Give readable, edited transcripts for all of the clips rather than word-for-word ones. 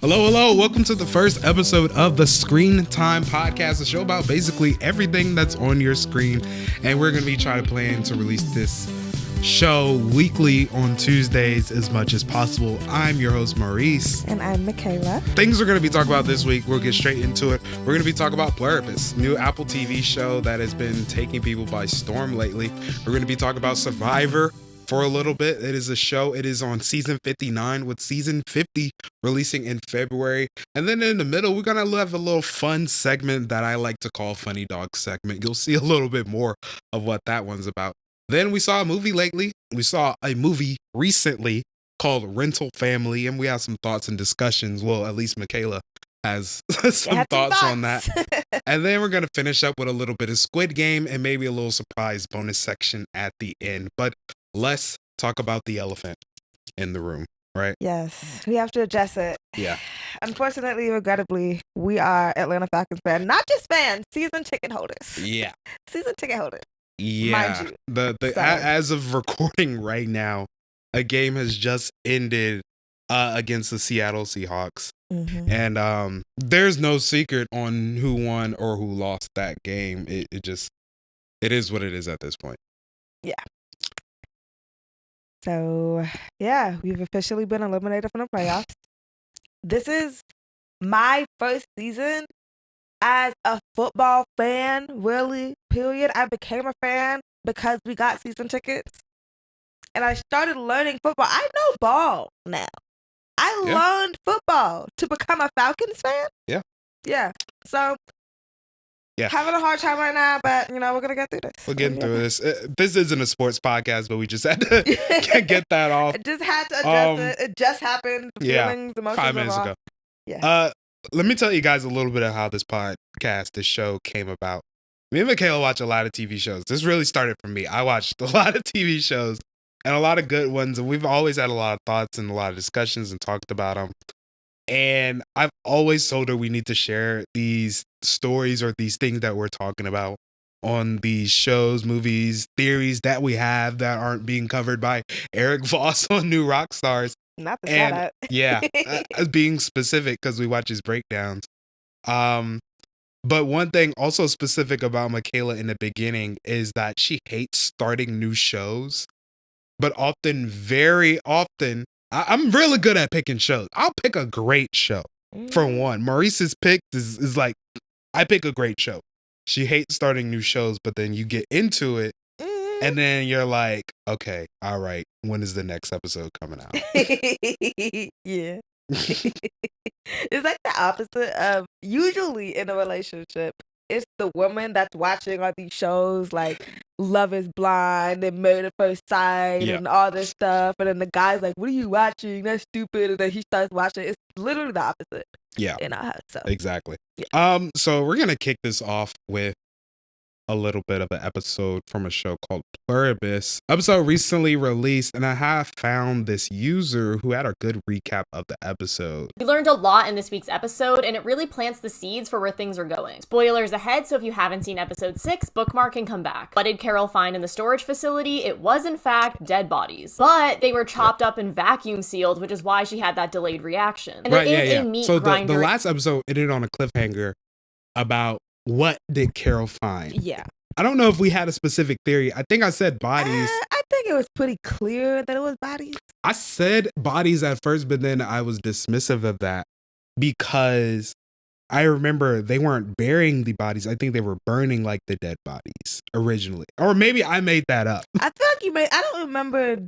Hello, hello. Welcome to the first episode of the ScreenTime podcast, a show about basically everything that's on your screen. And we're going to be trying to plan to release this show weekly on Tuesdays as much as possible. I'm your host, Maurice. And I'm Mikayla. Things we're going to be talking about this week, we'll get straight into it. We're going to be talking about Pluribus, new Apple TV show that has been taking people by storm lately. We're going to be talking about Survivor for a little bit. It is a show. It is on season 59 with season 50 releasing in February. And then in the middle, we're going to have a little fun segment that I like to call Funny Dog Segment. You'll see a little bit more of what that one's about. Then we saw a movie lately. We saw a movie recently called Rental Family, and we have some thoughts and discussions. Well, at least Mikayla has some thoughts on that. And then we're going to finish up with a little bit of Squid Game and maybe a little surprise bonus section at the end. But let's talk about the elephant in the room, right? Yes, we have to address it. Yeah. Unfortunately, regrettably, we are Atlanta Falcons fans. Not just fans, season ticket holders. Yeah. Season ticket holders. Yeah. Mind you. As of recording right now, a game has just ended against the Seattle Seahawks. Mm-hmm. And there's no secret on who won or who lost that game. It is what it is at this point. Yeah. So, yeah, we've officially been eliminated from the playoffs. This is my first season as a football fan, really, period. I became a fan because we got season tickets. And I started learning football. I know ball now. I learned football to become a Falcons fan. Yeah. Yeah. So, having a hard time right now, but, we're going to get through this. We're getting through this. This isn't a sports podcast, but we just had to get that off. I just had to address it. It just happened. The feelings, emotions 5 minutes ago. Yeah. Let me tell you guys a little bit of how this show came about. Me and Mikayla watch a lot of TV shows. This really started from me. I watched a lot of TV shows and a lot of good ones, and we've always had a lot of thoughts and a lot of discussions and talked about them. And I've always told her we need to share these stories or these things that we're talking about on these shows, movies, theories that we have that aren't being covered by Eric Voss on New Rock Stars. Not the shout out. Yeah, as being specific because we watch his breakdowns. But one thing also specific about Mikayla in the beginning is that she hates starting new shows, but very often, I'm really good at picking shows. I'll pick a great show for one. Maurice's pick is like, I pick a great show. She hates starting new shows, but then you get into it and then you're like, okay, all right, when is the next episode coming out? Yeah. It's like the opposite of usually in a relationship. It's the woman that's watching all these shows like Love is Blind and Married at First Sight and all this stuff. And then the guy's like, what are you watching? That's stupid. And then he starts watching. It's literally the opposite. Yeah. In our house. So. Exactly. Yeah. So we're going to kick this off with a little bit of an episode from a show called Pluribus. Episode recently released, and I have found this user who had a good recap of the episode. We learned a lot in this week's episode, and it really plants the seeds for where things are going. Spoilers ahead, so if you haven't seen episode 6, bookmark and come back. What did Carol find in the storage facility? It was, in fact, dead bodies. But they were chopped up and vacuum sealed, which is why she had that delayed reaction. And there is a meat grinder. So the last episode ended on a cliffhanger about what did Carol find? Yeah. I don't know if we had a specific theory. I think I said bodies. I think it was pretty clear that it was bodies. I said bodies at first, but then I was dismissive of that because I remember they weren't burying the bodies. I think they were burning like the dead bodies originally. Or maybe I made that up. I feel like I don't remember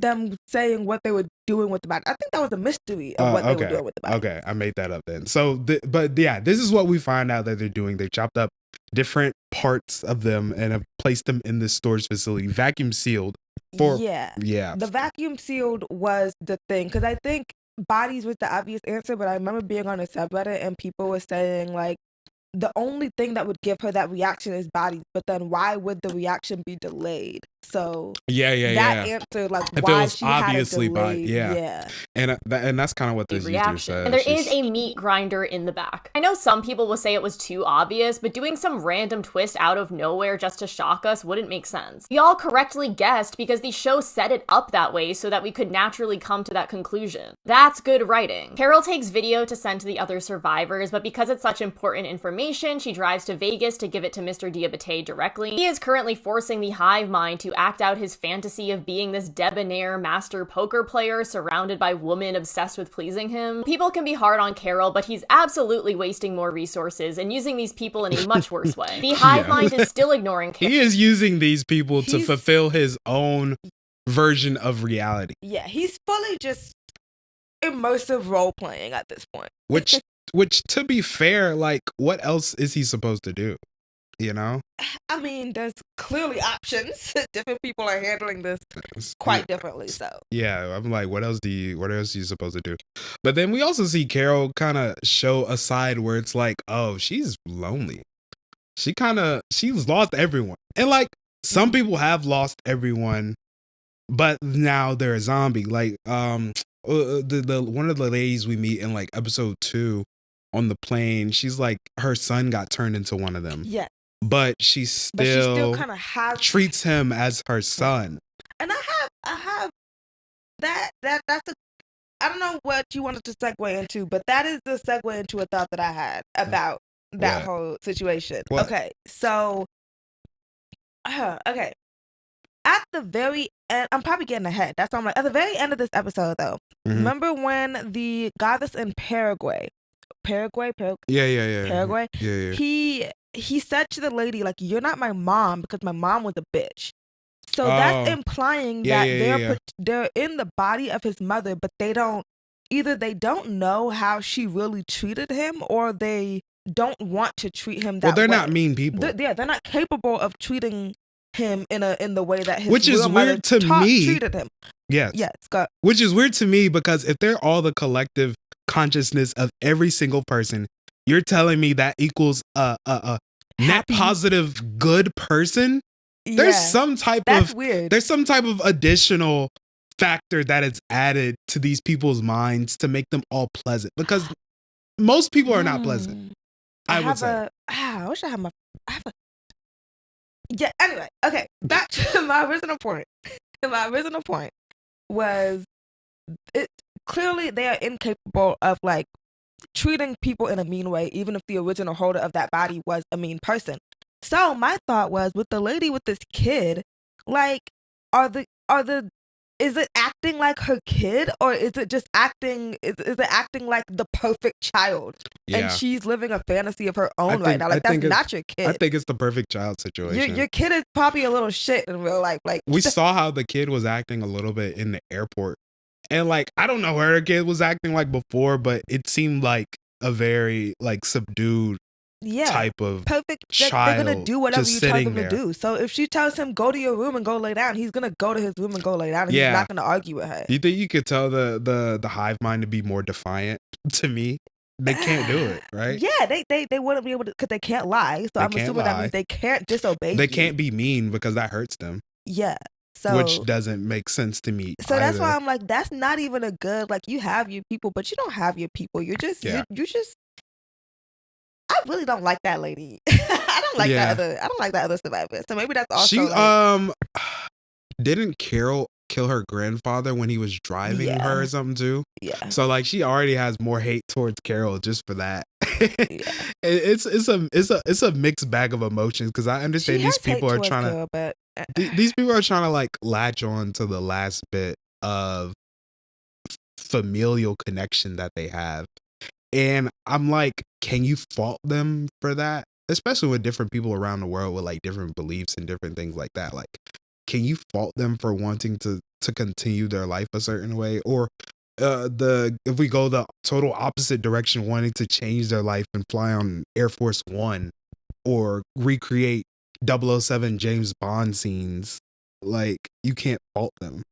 them saying what they were doing with the body. I think that was a mystery of what they were doing with the body. Okay, I made that up then. So, this is what we find out that they're doing. They chopped up different parts of them and have placed them in this storage facility, vacuum sealed. The vacuum sealed was the thing, because I think bodies was the obvious answer, but I remember being on a subreddit and people were saying like the only thing that would give her that reaction is bodies, but then why would the reaction be delayed? So that answer, like, if why it was she obviously had a delay, yeah. And that's kind of what this user reaction. says. And there is a meat grinder in the back. I know some people will say it was too obvious, but doing some random twist out of nowhere just to shock us wouldn't make sense. Y'all correctly guessed because the show set it up that way so that we could naturally come to that conclusion. That's good writing. Carol takes video to send to the other survivors, but because it's such important information, she drives to Vegas to give it to Mr. Diabate directly. He is currently forcing the hive mind to act out his fantasy of being this debonair master poker player surrounded by women obsessed with pleasing him. People can be hard on Carol, but he's absolutely wasting more resources and using these people in a much worse way. The hive mind is still ignoring Carol. He is using these people to fulfill his own version of reality. Yeah, he's fully just immersive role playing at this point. Which to be fair, like, what else is he supposed to do? You know? I mean, there's clearly options. Different people are handling this quite differently. So yeah, I'm like, what else are you supposed to do? But then we also see Carol kind of show a side where it's like, oh, she's lonely. She's lost everyone. And like, some people have lost everyone, but now they're a zombie. Like, the one of the ladies we meet in like episode 2 on the plane, she's like, her son got turned into one of them. Yeah. But she still kind of treats him as her son. And I have that's a, I don't know what you wanted to segue into, but that is the segue into a thought that I had about that whole situation. What? Okay, so okay. At the very end, I'm probably getting ahead. That's why I'm like, at the very end of this episode, though, remember when the guy that's in Paraguay, Yeah. Paraguay, Yeah. He said to the lady, like, you're not my mom because my mom was a bitch. So that's implying that they're in the body of his mother, but they don't know how she really treated him, or they don't want to treat him that way. Well, they're not mean people. They're not capable of treating him in the way that his which is weird to me treated him. Yes, Scott. Which is weird to me because if they're all the collective consciousness of every single person, you're telling me that equals a net positive good person? There's some type of weird. There's some type of additional factor that is added to these people's minds to make them all pleasant, because most people are not pleasant. I would say. I wish I have yeah, anyway, okay, back to my original point. My original point was, it clearly they are incapable of like treating people in a mean way, even if the original holder of that body was a mean person. So my thought was, with the lady with this kid, like, is it acting like her kid, or is it just acting? Is it acting like the perfect child, and she's living a fantasy of her own right now? Like, that's not your kid. I think it's the perfect child situation. Your kid is probably a little shit in real life. Like, we saw how the kid was acting a little bit in the airport, and like, I don't know where the kid was acting like before, but it seemed like a very like subdued type of perfect child. They're gonna do whatever you tell them there. to do. So if she tells him go to your room and go lay down, he's gonna go to his room and go lay down, and he's not gonna argue with her. You think you could tell the hive mind to be more defiant? To me, they can't do it, right? Yeah, they wouldn't be able to, because they can't lie. So I'm assuming that means they can't disobey. They can't be mean because that hurts them. Yeah. So, which doesn't make sense to me. So that's why I'm like, that's not even a good, like, you have your people, but you don't have your people. You're just you just. I really don't like that lady. I don't like that other survivor. So maybe that's also. She didn't Carol kill her grandfather when he was driving her or something too? Yeah. So like, she already has more hate towards Carol just for that. It's a mixed bag of emotions, because I understand these people are trying to. But these people are trying to like latch on to the last bit of familial connection that they have. And I'm like, can you fault them for that? Especially with different people around the world with like different beliefs and different things like that. Like, can you fault them for wanting to continue their life a certain way? Or if we go the total opposite direction, wanting to change their life and fly on Air Force One or recreate 007 James Bond scenes, like, you can't fault them.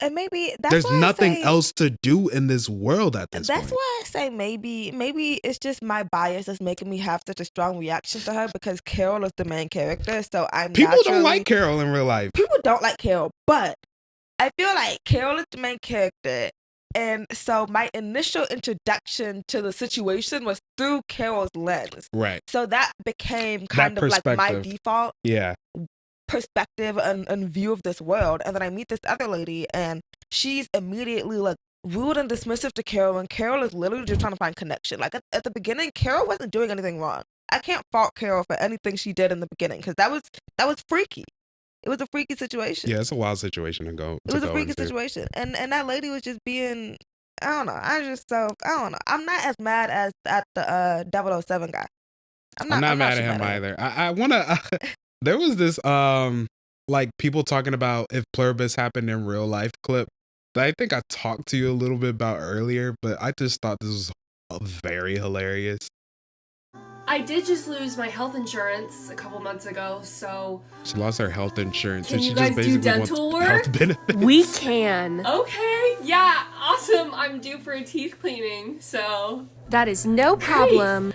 And maybe that's there's why nothing I say, else to do in this world at this that's point. why I say maybe it's just my bias that's making me have such a strong reaction to her, because Carol is the main character. So I'm People naturally, don't like Carol in real life. people don't like Carol, but I feel like Carol is the main character. And so my initial introduction to the situation was through Carol's lens. Right. So that became kind of like my perspective. default Yeah. perspective and view of this world. And then I meet this other lady, and she's immediately like rude and dismissive to Carol, and Carol is literally just trying to find connection. Like at the beginning, Carol wasn't doing anything wrong. I can't fault Carol for anything she did in the beginning, because that was freaky. It was a freaky situation. Yeah, it's a wild situation to go. It was a freaky situation, and that lady was just being, I don't know. I don't know. I'm not as mad as at the 007 guy. I'm not mad at him either. I wanna. There was this like people talking about if Pluribus happened in real life clip that I think I talked to you a little bit about earlier, but I just thought this was very hilarious. I did just lose my health insurance a couple months ago, so She lost her health insurance. Can and she you just guys do basically dental wants work? health benefits. We can. okay, yeah, awesome. I'm due for a teeth cleaning, so That is no problem.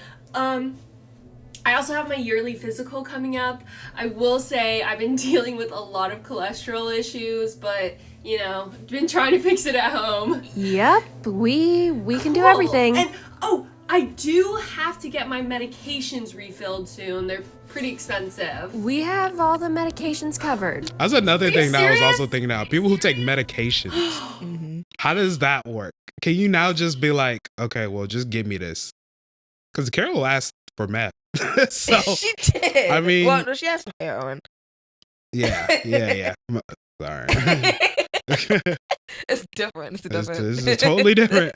I also have my yearly physical coming up. I will say I've been dealing with a lot of cholesterol issues, but you know, been trying to fix it at home. Yep, we can do Cool. everything. And I do have to get my medications refilled soon. They're pretty expensive. We have all the medications covered. That's another thing that I was serious? also thinking about. People who take medications. Mm-hmm. How does that work? Can you now just be like, okay, well, just give me this? Because Carol asked for meth. So, she did. I mean- well, no, she has some heroin. yeah. Sorry. It's different. It's different. This is totally different.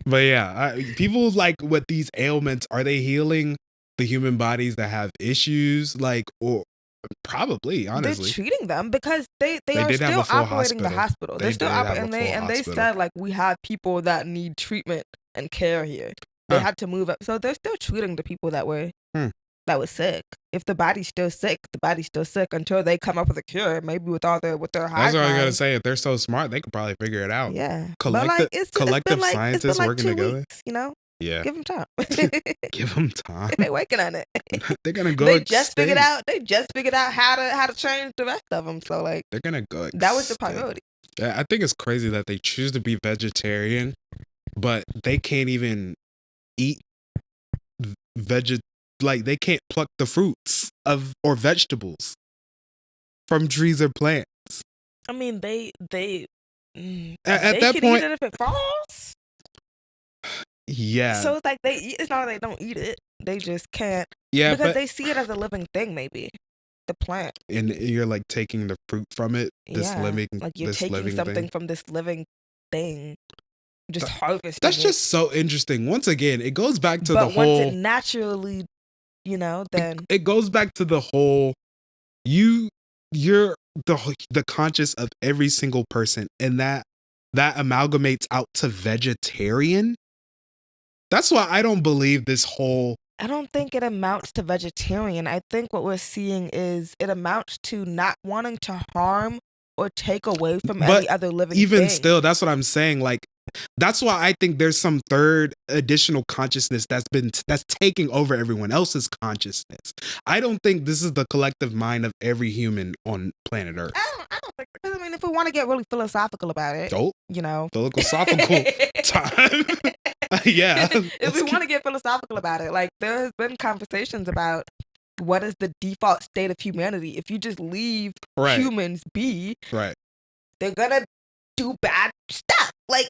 But yeah, people like with these ailments, are they healing the human bodies that have issues? Like, or probably, honestly. They're treating them because they are did have still a full operating the hospital. hospital. They They're still did have a operating, full and they hospital. said like we have people that need treatment and care here. They had to move up, so they're still treating the people that were sick. If the body's still sick, the body's still sick until they come up with a cure. Maybe with their high. That's what I was gonna say. If they're so smart, they could probably figure it out. Yeah, Collective, but like it's collective been like, scientists it's been like working 2 together. weeks, you know, Yeah, give them time. give them time. They're working on it. They're gonna go. They just figured extinct. out. They just figured out how to change the rest of them. So like They're gonna go. that was the extinct. priority. Yeah, I think it's crazy that they choose to be vegetarian, but they can't even eat like they can't pluck the fruits or vegetables from trees or plants. I mean, they At they that can point, eat it if it falls. yeah, So it's like they eat. It's not like they don't eat it. They just can't yeah, because but they see it as a living thing. Maybe the plant. and you're like taking the fruit from it. This living, like you're this taking living something thing. from this living thing, just harvesting. That's it. just so interesting. Once again, it goes back to But the once whole. it naturally, then It goes back to the whole. You're the conscious of every single person, and that amalgamates out to vegetarian. That's why I don't believe this whole. I don't think it amounts to vegetarian. I think what we're seeing is it amounts to not wanting to harm or take away from But any other living Even thing. still, that's what I'm saying. Like, that's why I think there's some third additional consciousness that's taking over everyone else's consciousness. I don't think this is the collective mind of every human on planet Earth. I don't think, because I mean, if we want to get really philosophical about it, Dope. Philosophical time. Yeah. If we want to get philosophical about it, like there has been conversations about what is the default state of humanity. If you just leave Right. humans be, Right. they're gonna do bad stuff. Like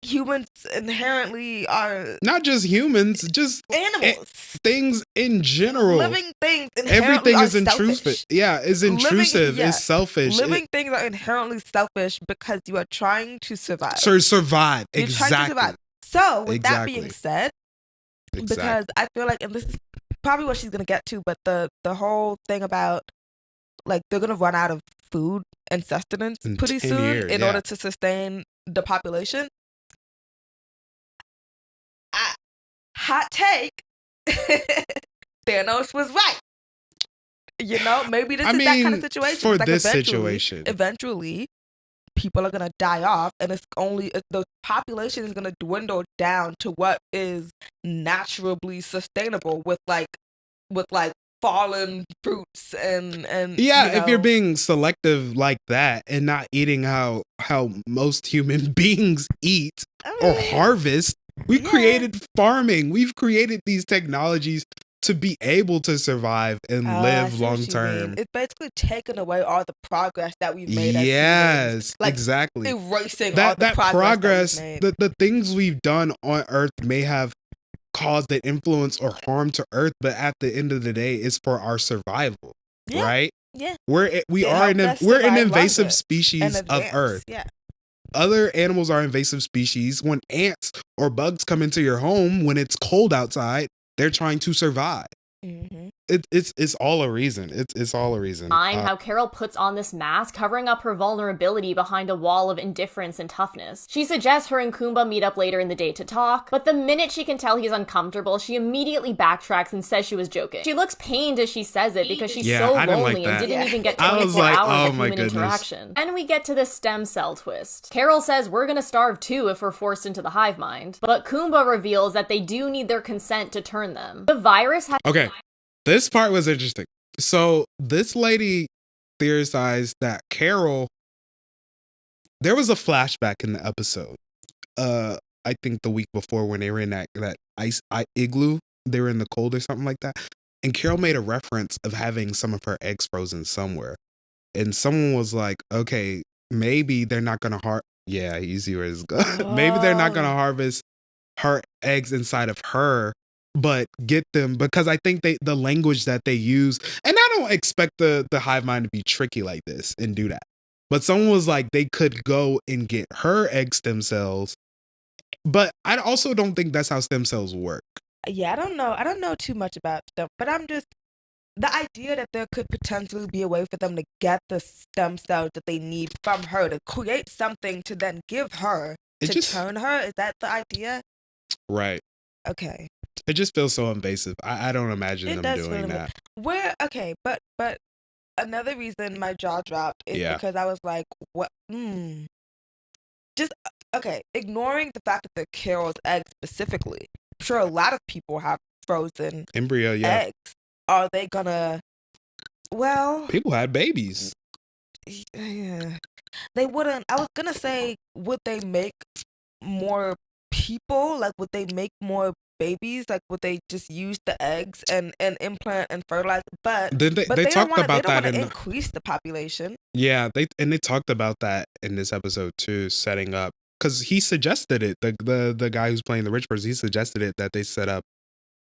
humans inherently are Not just humans, just animals. things in general. Living things inherently Everything are is intrusive. selfish. Yeah, is intrusive. yeah. It's selfish. Living things are inherently selfish because you are trying to survive. Survive. You're Exactly. trying to survive. So, with that Exactly. being said, Exactly. because I feel like, and this is probably what she's gonna get to, but the whole thing about like they're gonna run out of food and sustenance In pretty 10 soon years, in yeah. order to sustain the population. Hot take, Thanos was right. You know, maybe this is that kind of situation. For It's like this eventually- situation. eventually people are gonna die off, and the population is gonna dwindle down to what is naturally sustainable with fallen fruits and if you're being selective like that and not eating how most human beings eat or harvest, we created farming. We've created these technologies to be able to survive and live long term. It's basically taking away all the progress that we've made. Yes, like, exactly. Erasing all the progress that we've made. The things we've done on Earth may have caused an influence or harm to Earth, but at the end of the day, it's for our survival, right? Yeah, we're an invasive species of Earth. Yeah. Other animals are invasive species. When ants or bugs come into your home when it's cold outside, they're trying to survive. Mm-hmm. It's all a reason. It's all a reason. How Carol puts on this mask, covering up her vulnerability behind a wall of indifference and toughness. She suggests her and Kumba meet up later in the day to talk, but the minute she can tell he's uncomfortable, she immediately backtracks and says she was joking. She looks pained as she says it because she's so lonely and didn't even get 24 hours of human interaction. And we get to the stem cell twist. Carol says we're gonna starve too if we're forced into the hive mind, but Kumba reveals that they do need their consent to turn them. The virus has... Okay. This part was interesting. So this lady theorized that Carol, there was a flashback in the episode. I think the week before when they were in that ice igloo, they were in the cold or something like that. And Carol made a reference of having some of her eggs frozen somewhere. And someone was like, okay, maybe they're not going to you see where it's going. Maybe they're not going to harvest her eggs inside of her, but get them, because I think the language that they use, and I don't expect the hive mind to be tricky like this and do that, but someone was like they could go and get her egg stem cells, but I also don't think that's how stem cells work. Yeah, I don't know too much about them, but the idea that there could potentially be a way for them to get the stem cells that they need from her to create something to then give her turn her, is that the idea? Right. Okay. It just feels so invasive. I don't imagine them doing that. But another reason my jaw dropped is because I was like, what? Just, okay, ignoring the fact that they're Carol's eggs specifically. I'm sure a lot of people have frozen embryo eggs. Are they gonna, people had babies. Yeah. They wouldn't, I was gonna say, would they make more people? Like, would they make more babies? Like, would they just use the eggs and implant and fertilize? But they talked about that in increase the population. Yeah, they talked about that in this episode too, setting up, because he suggested it. The guy who's playing the rich person, he suggested it, that they set up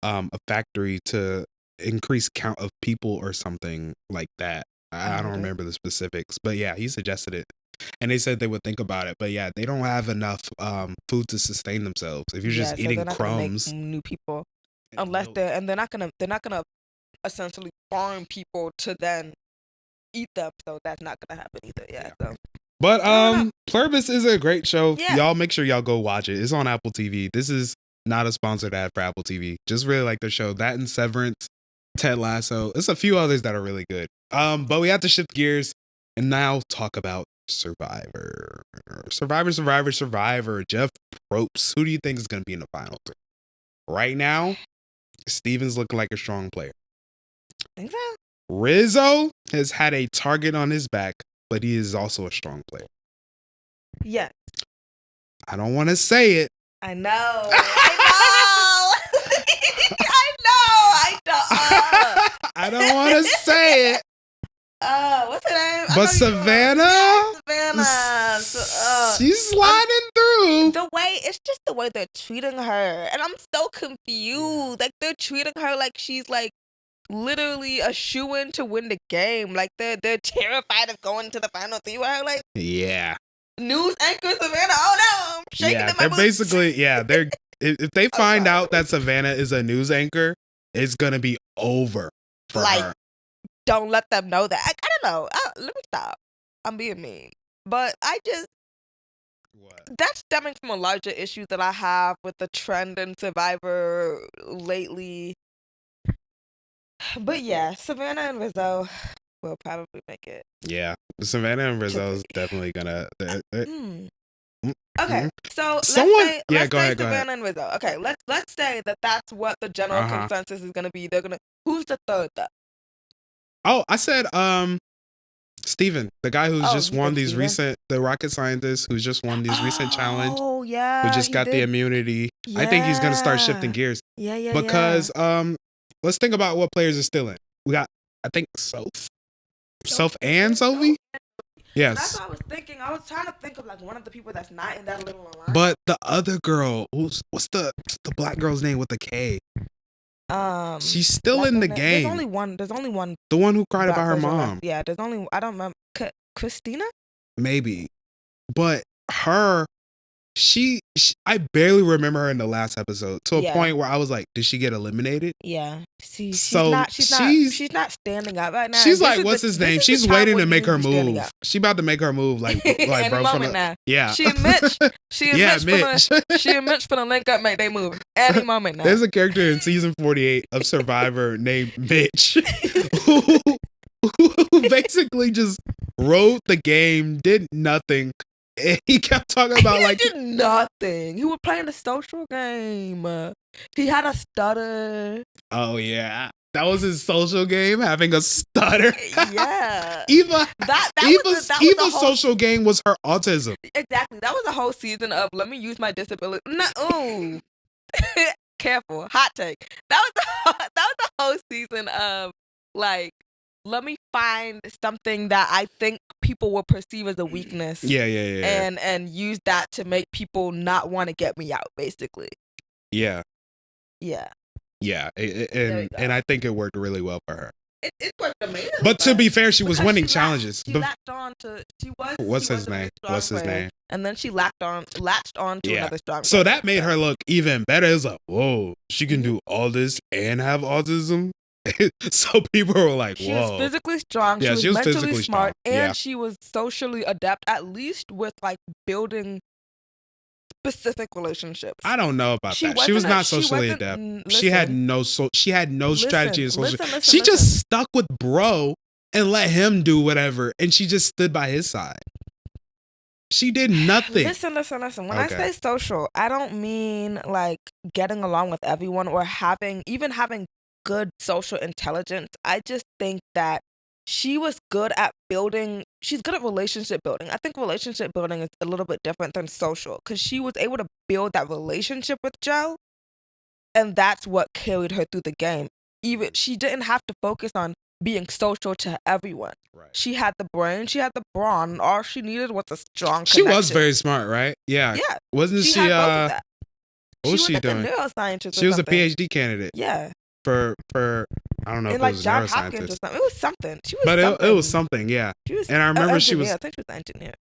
a factory to increase count of people or something like that. I don't remember the specifics, but yeah, he suggested it. And they said they would think about it, but yeah, they don't have enough food to sustain themselves. If you're just eating crumbs, new people, unless they're not gonna essentially farm people to then eat them. So that's not gonna happen either. Yeah. So. But Pluribus is a great show. Yeah. Y'all make sure y'all go watch it. It's on Apple TV. This is not a sponsored ad for Apple TV. Just really like the show. That and Severance, Ted Lasso. There's a few others that are really good. But we have to shift gears and now talk about Survivor. Jeff Probst. Who do you think is going to be in the final three? Right now, Steven's looking like a strong player. Think so? Rizzo has had a target on his back, but he is also a strong player. Yeah. I don't want to say it. I know. I don't want to say it. What's her name? But Savannah? She's sliding through. It's just the way they're treating her. And I'm so confused. Like, they're treating her like she's like literally a shoo-in to win the game. Like, they're terrified of going to the final three with her. Like, yeah. News anchor Savannah. Oh no, I'm shaking in my they're boots. basically, they're if they find out that Savannah is a news anchor, it's gonna be over for her. Don't let them know that. I don't know. Let me stop. I'm being mean. But that's stemming from a larger issue that I have with the trend in Survivor lately. But yeah, Savannah and Rizzo, will probably make it. Yeah, Savannah and Rizzo is definitely gonna. Okay, so Someone- let's say, yeah, let's go say ahead, go Savannah and Rizzo. Okay, let's say that that's what the general Uh-huh. consensus is gonna be. They're gonna. Who's the third though? Oh, I said Steven, the guy who's Oh, just you won said these Steven? recent, the rocket scientist who's just won these recent challenge, Oh yeah, who just he got the did. immunity. I think he's gonna start shifting Yeah. gears Yeah, because let's think about what players are still in. We got, I think, Soph and Sophie. That's Yes, what I was thinking. I was trying to think of like one of the people that's not in that little alliance. but the other girl, what's the black girl's name with the K? She's still in the game. There's only one. The one who cried black about her person left. mom. Yeah, there's only. I don't remember. Christina. Maybe, but her, I barely remember her in the last episode to a point where I was like, did she get eliminated? Yeah. She's So not standing up right now. She's This like, is what's the- his this name? is the She's time waiting where to you make her need to be standing move. up. She about to make her move, like Any bro. moment now. Yeah. She and Mitch. She and Yeah, Mitch. Mitch. She and Mitch finna link up, make they move any moment now. There's a character in season 48 of Survivor named Mitch who basically just wrote the game, did nothing. And he kept talking about he like did nothing. He was playing the social game. He had a stutter. oh yeah, that was his social game, having a stutter. Yeah. Eva, That Eva's was a whole social game was her autism. Exactly. That was a whole season of let me use my disability. No, ooh. Careful. Hot take. That was the whole season of like let me find something that I think people will perceive as a weakness. Yeah. And use that to make people not want to get me out, basically. Yeah. Yeah. Yeah. There we go. And I think it worked really well for her. It worked amazing. But to be fair, she was because winning she challenges. She latched on to What's she his was a name? very strong What's his player, name? And then she latched on to another strong So player. that made her look even better. It's like, whoa, she can do all this and have autism. So people were like, She was whoa. physically strong. Yeah, she she was was mentally physically smart, strong. and Yeah. she was socially adept, at least with like building specific relationships. I don't know about She that. She was wasn't not a- she socially wasn't- adept. mm, She had listen. no strategy in social. Listen, She listen. just stuck with bro and let him do whatever, and she just stood by his side. She did nothing. Listen. When I Okay. say social, I don't mean like getting along with everyone or having good social intelligence. I just think that she was good at building. She's good at relationship building. I think relationship building is a little bit different than social because she was able to build that relationship with Joe, and that's what carried her through the game. Even she didn't have to focus on being social to everyone. Right. She had the brain, she had the brawn, and all she needed was a strong She connection. was very smart, right? Yeah. Yeah. Wasn't She she? had both of that. What was she like doing? a neuroscientist. She or was a something. PhD candidate Yeah, for I don't know if in it like was John Hopkins or neuroscientist, something. It was something. She was but something. it was something. Yeah, She was, and I remember she engineer. was. I think she was an engineer.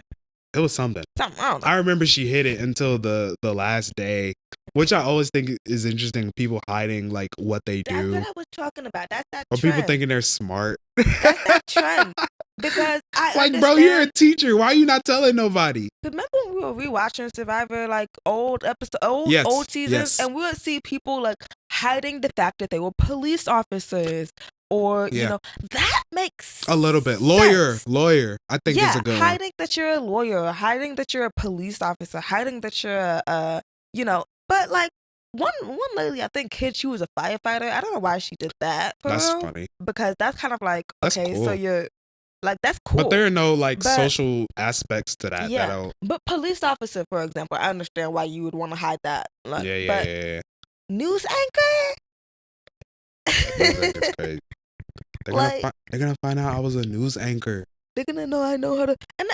It was something. Something. I don't know. I remember she hid it until the last day, which I always think is interesting. People hiding like what they That's do, what I was talking about. That's that or trend. people thinking they're smart. That's that trend. Because I Like, understand. bro, you're a teacher. Why are you not telling nobody? Remember when we were rewatching Survivor, like old Yes, seasons, yes. and we would see people like hiding the fact that they were police officers, or you Yeah. know, that makes A little bit. Lawyer. sense. I think Yeah, is a good one. hiding that you're a lawyer, hiding that you're a police officer, hiding that you're you know, but like one lady I think hid she was a firefighter. I don't know why she did that. For That's real, funny. because that's kind of like That's okay, so cool. you're like that's cool. But there are no like But- social aspects to that. Yeah. That'll, But police officer, for example, I understand why you would want to hide that. Like, yeah. But news anchor. It's crazy. Like- They're gonna find out I was a news anchor. They're gonna know I know how to. And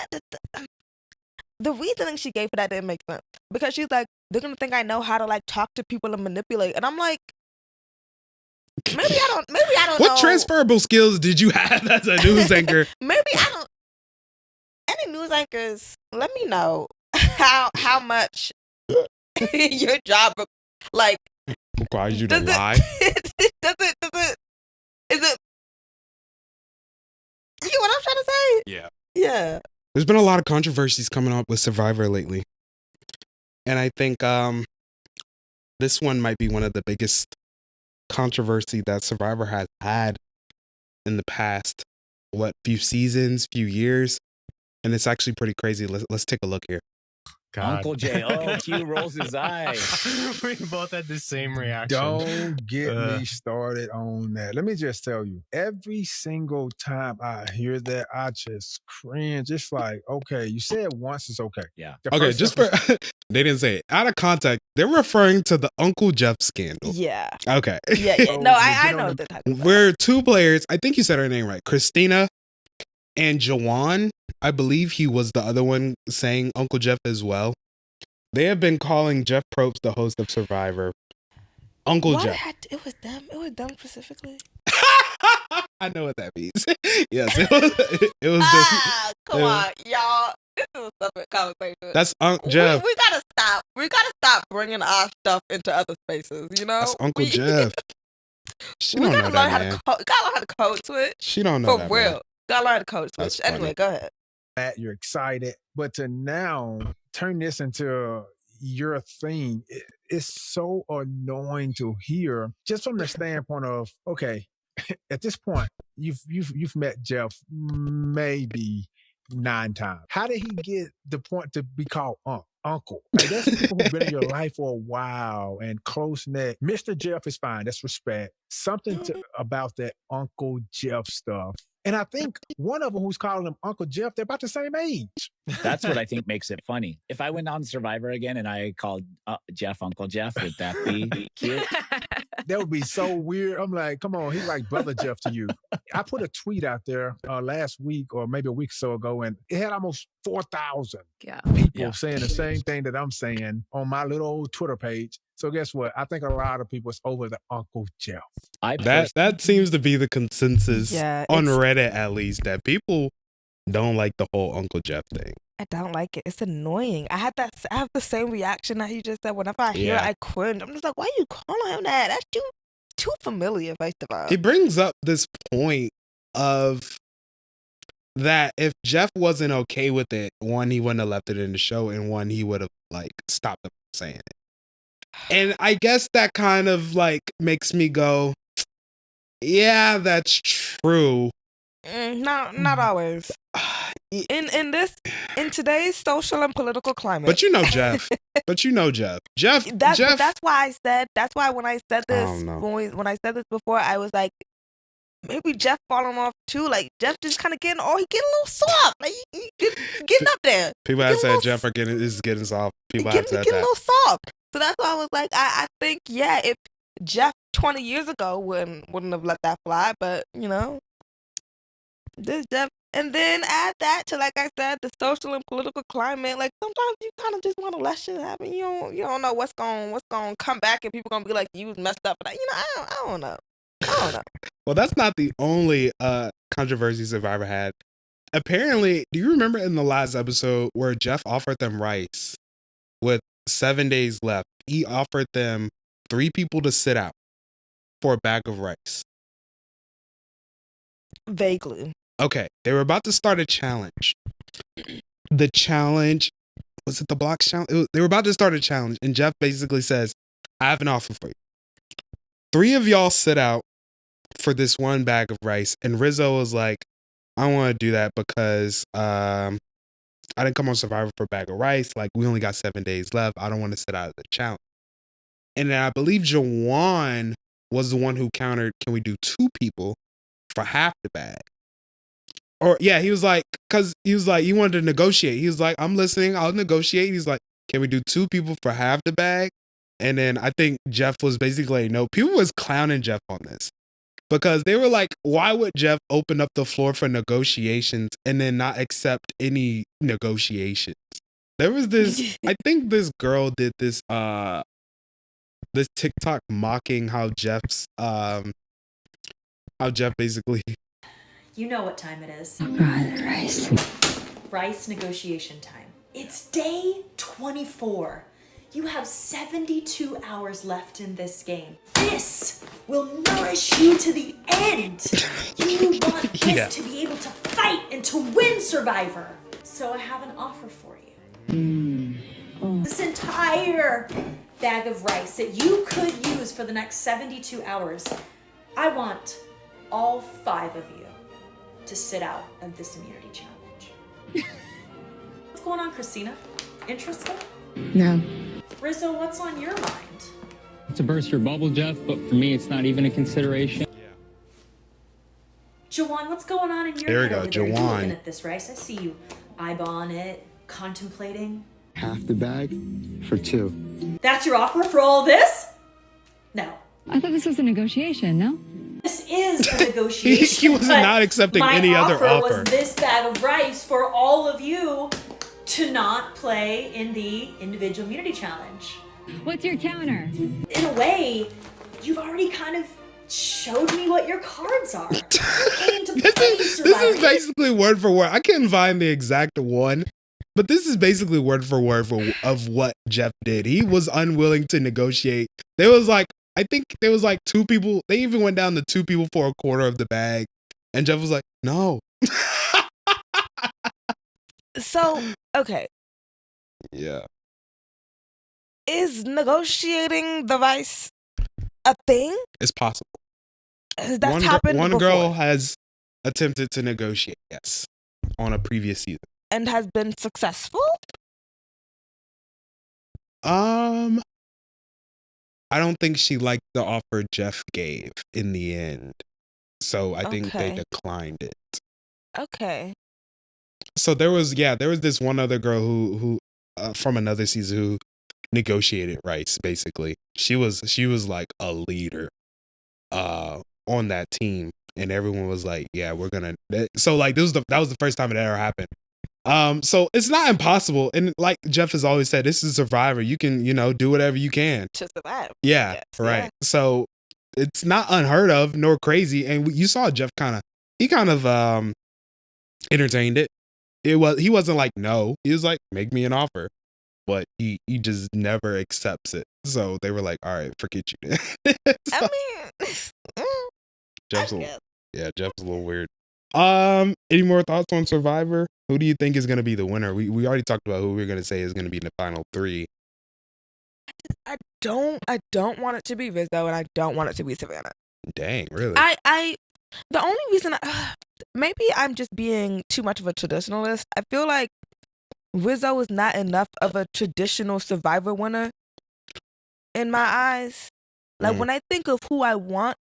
the reasoning she gave for that didn't make sense because she's like, they're gonna think I know how to like talk to people and manipulate, and I'm like, maybe I don't know. What transferable skills did you have as a news anchor? Maybe I don't. Any news anchors, let me know how much your job like Requires you to does lie. it is it you know what I'm trying to say? Yeah. Yeah. There's been a lot of controversies coming up with Survivor lately. And I think this one might be one of the biggest controversy that Survivor has had in the past. few seasons, few years, and it's actually pretty crazy. Let's take a look here. God. Uncle Jay. Oh, Q rolls his eye. We both had the same reaction. Don't get me started on that. Let me just tell you, every single time I hear that, I just cringe. It's like, okay, you say it once, it's okay. Yeah. Okay, just for they didn't say it out of context. They're referring to the Uncle Jeff scandal. Yeah. Okay. Yeah. So No, you I get know on what they're talking about. We're two players. I think you said her name right. Christina and Jawan. I believe he was the other one saying Uncle Jeff as well. They have been calling Jeff Probst, the host of Survivor, Uncle Jeff. It was them. It was them specifically. I know what that means. Yes, it was Come on, y'all. This is a separate conversation. That's Jeff. We gotta stop. We gotta stop bringing our stuff into other spaces. You know, That's Uncle Jeff. She we don't gotta know learn that, how man. to gotta learn how to code switch. She don't know For that, real. man. Gotta learn how to code switch. That's funny. Anyway, go ahead. That you're excited, but to now turn this into your thing, it's so annoying to hear. Just from the standpoint of, okay, at this point, you've met Jeff maybe 9 times. How did he get the point to be called uncle? Like, there's people who've been in your life for a while and close knit. Mr. Jeff is fine. That's respect. Something about that Uncle Jeff stuff. And I think one of them who's calling him Uncle Jeff, they're about the same age. That's what I think makes it funny. If I went on Survivor again and I called Jeff Uncle Jeff, would that be cute? That would be so weird. I'm like, come on, he's like Brother Jeff to you. I put a tweet out there last week or maybe a week or so ago, and it had almost 4,000 people saying the same thing that I'm saying on my little old Twitter page. So guess what? I think a lot of people is over the Uncle Jeff. That seems to be the consensus on it's- Reddit, at least, that people don't like the whole Uncle Jeff thing. I don't like it. It's annoying. I have the same reaction that you just said. Whenever I hear it, I cringe. I'm just like, why are you calling him that? That's too familiar, first of all. He brings up this point of that if Jeff wasn't okay with it, one, he wouldn't have left it in the show, and one, he would have like stopped him from saying it. And I guess that kind of like makes me go, yeah, that's true. Not always. In today's social and political climate. But you know Jeff. Jeff. That's why I said. That's why when I said I this, don't know. when I said this before, I was like, maybe Jeff falling off too. Like Jeff just kind of getting a little soft. Like he getting up there. People have said Jeff is getting soft. People have said getting a that. little soft. So that's why I was like, I think if Jeff 20 years ago wouldn't have let that fly, but you know, this Jeff. And then add that to, like I said, the social and political climate. Like sometimes you kind of just want to let shit happen. You don't know what's going come back, and people gonna be like, you was messed up. You know, I don't know. Well, that's not the only controversy Survivor had. Apparently, do you remember in the last episode where Jeff offered them rice with 7 days left? He offered them 3 people to sit out for a bag of rice. Vaguely. Okay, they were about to start a challenge. The challenge, was it the blocks challenge? They were about to start a challenge, and Jeff basically says, I have an offer for you. 3 of y'all sit out for this one bag of rice. And Rizzo was like, I don't want to do that because I didn't come on Survivor for a bag of rice. Like, we only got 7 days left. I don't want to sit out of the challenge. And then I believe Jawan was the one who countered, can we do 2 people for half the bag? Or yeah, he was like, he wanted to negotiate. He was like, I'm listening, I'll negotiate. He's like, can we do 2 people for half the bag? And then I think Jeff was basically, no, people was clowning Jeff on this. Because they were like, why would Jeff open up the floor for negotiations and then not accept any negotiations? There was this, I think this girl did this this TikTok mocking how Jeff basically, you know what time it is. Rice. Rice negotiation time. It's day 24. You have 72 hours left in this game. This will nourish you to the end. You want this to be able to fight and to win Survivor. So I have an offer for you. This entire bag of rice that you could use for the next 72 hours, I want all 5 of you to sit out of this immunity challenge. What's going on, Christina? Interested? No. Rizzo, what's on your mind? It's a burst your bubble, Jeff, but for me, it's not even a consideration. Jawan, what's going on in your There we head go, over there? You're Jawan. looking at this, right? I see you eyeballing it, contemplating. Half the bag for 2. That's your offer for all this? No. I thought this was a negotiation, no? This is a negotiation. He was but not accepting my any other offer. was this bag of rice for all of you to not play in the individual immunity challenge. What's your counter? In a way, you've already kind of showed me what your cards are. You came to play This Survivor. is basically word for word. I couldn't find the exact one, but this is basically word for word of what Jeff did. He was unwilling to negotiate. I think there was like 2 people. They even went down to 2 people for a quarter of the bag, and Jeff was like, "No." So, okay, Yeah. is negotiating the vice a thing? It's possible. That's happened one before girl has attempted to negotiate, yes, on a previous season. and has been successful. I don't think she liked the offer Jeff gave in the end. So I think they Okay. declined it. Okay. So there was this one other girl who from another season who negotiated rights, basically. She was like a leader on that team, and everyone was like, yeah, we're gonna. So like that was the first time it ever happened. So it's not impossible, and like Jeff has always said, this is Survivor. You can do whatever you can. To survive. Yeah, Yes, right. yeah. So it's not unheard of nor crazy, and you saw Jeff kind of entertained it. He wasn't like no. He was like, make me an offer, but he just never accepts it. So they were like, all right, forget you. So I mean, Jeff's I a, guess. yeah, Jeff's a little weird. Any more thoughts on Survivor? Who do you think is going to be the winner? We already talked about who we're going to say is going to be in the final 3. I don't want it to be Rizzo, and I don't want it to be Savannah. Dang, really? The only reason maybe I'm just being too much of a traditionalist. I feel like Rizzo is not enough of a traditional Survivor winner in my eyes. Like when I think of who I want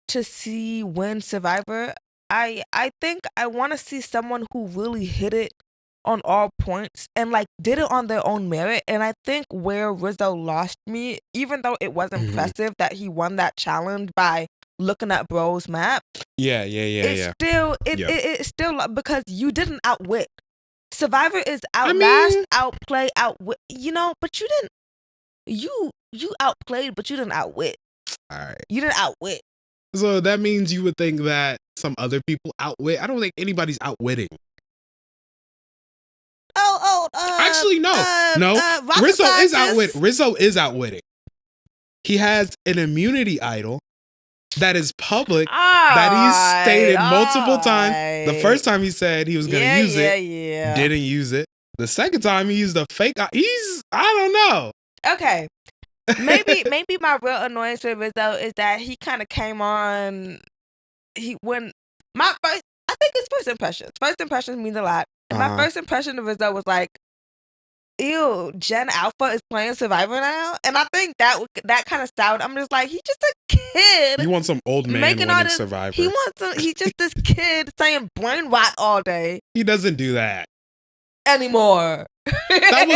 to see win Survivor, I think I want to see someone who really hit it on all points and like did it on their own merit. And I think where Rizzo lost me, even though it was impressive that he won that challenge by looking at Bro's map, it's still because you didn't outwit. Survivor is outlast, outplay, outwit. But you didn't. You outplayed, but you didn't outwit. All right. You didn't outwit. So that means you would think that some other people outwit. I don't think anybody's outwitting. Actually, no. Rizzo is outwitting. Rizzo is outwitting. He has an immunity idol that is public that he's stated multiple times. The first time he said he was going to use it, didn't use it. The second time he used a fake. I don't know. Okay. Maybe my real annoyance with Rizzo is that he kind of came on. I think it's first impressions. First impressions mean a lot. And my first impression of Rizzo was like, ew, Gen Alpha is playing Survivor now? And I think that kind of soured. I'm just like, he's just a kid. You want some old man making all winning this, Survivor. He's just this kid saying brain rot all day. He doesn't do that anymore. That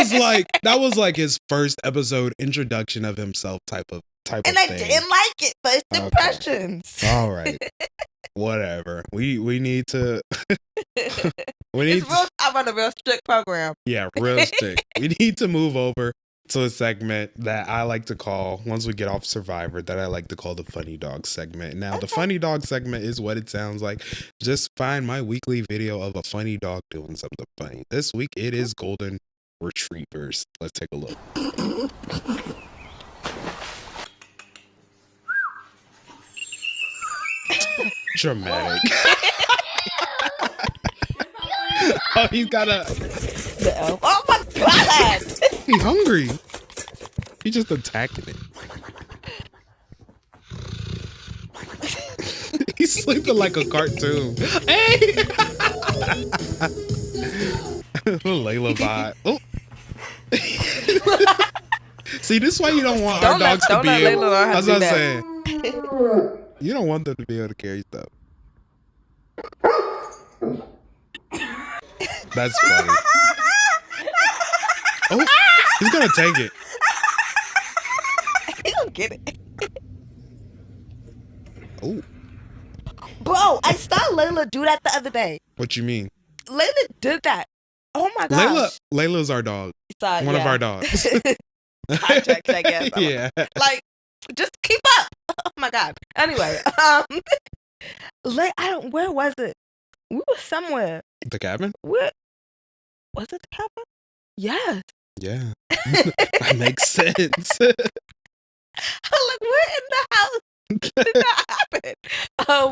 was like his first episode introduction of himself type of and thing. I didn't like it. First impressions. All right. Whatever. We need to I run a real strict program. Yeah, real strict. We need to move over to a segment that I like to call, once we get off Survivor, that I like to call the Funny Dog segment. Now, the Funny Dog segment is what it sounds like. Just find my weekly video of a funny dog doing something funny. This week, it is Golden Retrievers. Let's take a look. Dramatic. Oh, he's got oh my God! He's hungry. He's just attacking it. He's He's sleeping like a cartoon. Hey! Layla vibe. Oh. See, this is why you don't want our dogs to be able. That's what I'm saying. You don't want them to be able to carry stuff. That's funny. Oh, he's gonna take it. He don't get it. Oh. Bro, I saw Layla do that the other day. What you mean? Layla did that. Oh my gosh. Layla's our dog. One of our dogs. Context, I guess. Yeah. Like, just keep up. Oh my god. Anyway, where was it? We were somewhere. The cabin? Where was it? The cabin? Yes. Yeah. That makes sense. I'm like, we're in the house. Did that happen?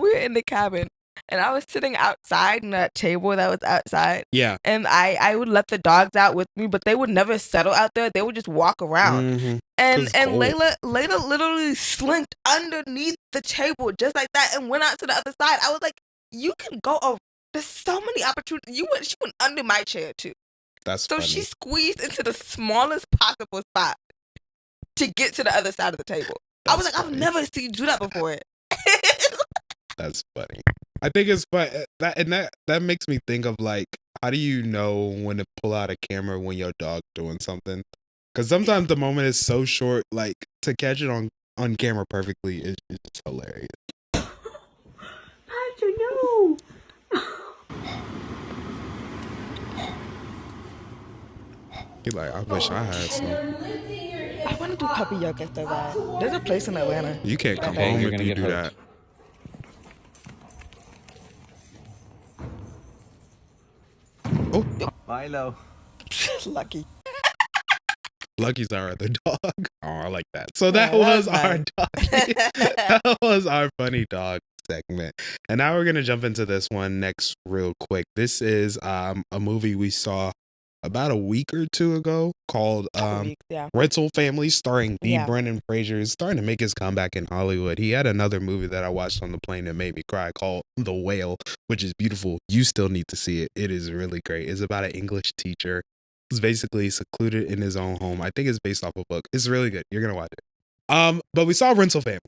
We're in the cabin. And I was sitting outside in that table that was outside. Yeah. And I would let the dogs out with me, but they would never settle out there. They would just walk around. Mm-hmm. And Layla literally slinked underneath the table just like that and went out to the other side. I was like, you can go over. There's so many opportunities. She went under my chair too. That's so funny. She squeezed into the smallest possible spot to get to the other side of the table. I was like, I've never seen you do that before. That's funny. I think it's fun. That makes me think of like, how do you know when to pull out a camera when your dog's doing something? Because sometimes the moment is so short, like to catch it on camera perfectly is just hilarious. Patrick, no. He's like, I wish I had some. I want to do puppy yoga so bad. There's a place in Atlanta. You can't come home if you do that. Oh, Milo. Lucky. Lucky's our other dog. Oh, I like that. So that was our dog. That was our funny dog segment. And now we're gonna jump into this one next real quick. This is a movie we saw about a week or two ago called Rental Family, starring Brendan Fraser. Is starting to make his comeback in Hollywood. He had another movie that I watched on the plane that made me cry called The Whale, which is beautiful. You still need to see it. It is really great. It's about an English teacher who's basically secluded in his own home. I think it's based off a book. It's really good. You're gonna watch it. But we saw Rental Family.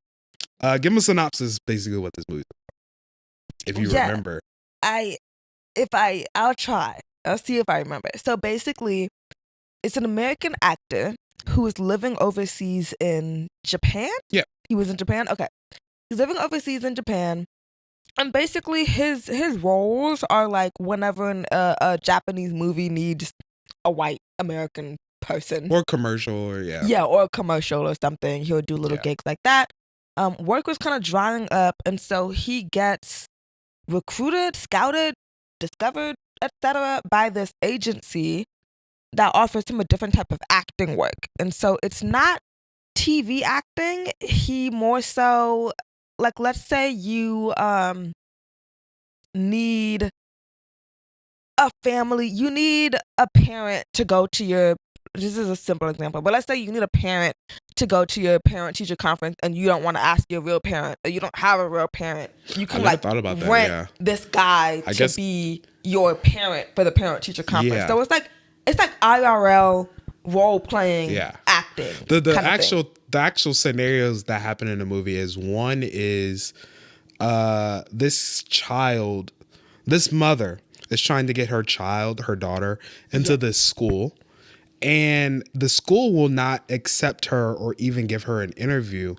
Give him a synopsis, basically what this movie is about, if you remember. I'll try. I'll see if I remember. So basically, it's an American actor who is living overseas in Japan. Yeah. He was in Japan? Okay. He's living overseas in Japan. And basically, his roles are like whenever a Japanese movie needs a white American person. Or commercial, or Yeah, or a commercial or something. He'll do little gigs like that. Work was kind of drying up, and so he gets recruited, scouted, discovered, etc. by this agency that offers him a different type of acting work. And so it's not TV acting. He more so, like, let's say you need a family, you need a parent to go to your, this is a simple example, but let's say you need a parent to go to your parent-teacher conference and you don't want to ask your real parent, or you don't have a real parent. You can rent this guy to be your parent for the parent-teacher conference. Yeah. So it's like IRL role-playing acting. The actual scenarios that happen in the movie is, one is this mother is trying to get her daughter into this school, and the school will not accept her or even give her an interview